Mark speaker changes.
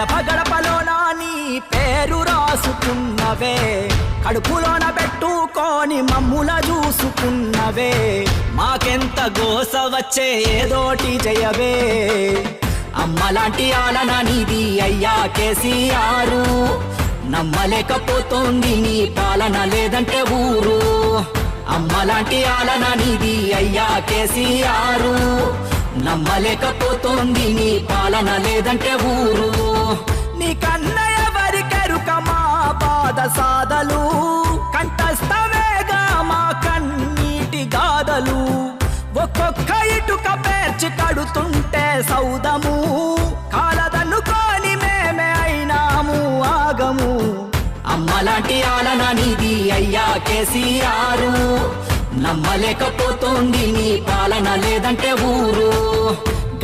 Speaker 1: గడప గడపలోనా నీ పేరు రాసుకున్నవే, కడుపులోన పెట్టుకొని మమ్ముల చూసుకున్నవే, మాకెంత గోస వచ్చే ఏదోటి జయవే. అమ్మలాంటి ఆలన నీది అయ్యా కేసీఆర్, నమ్మలేకపోతోంది నీ పాలన లేదంటే ఊరు. అమ్మలాంటి ఆలన నీది అయ్యా కేసీఆర్, నమ్మలేకపోతోంది నీ పాలన లేదంటే ఊరు. నీ కన్న ఎవరికెరుక మా బాధ సాధలు, కంఠస్థమేగా మా కన్నీటి గాథలు. ఒక్కొక్క ఇటుక పేర్చి కడుతుంటే సౌదము, కాలదన్నుకొని మేమే అయినాము ఆగము. అమ్మలాంటి ఆలన నీది అయ్యా కేసీఆర్, నమ్మలేకపోతోంది నీ పాలన లేదంటే ఊరు.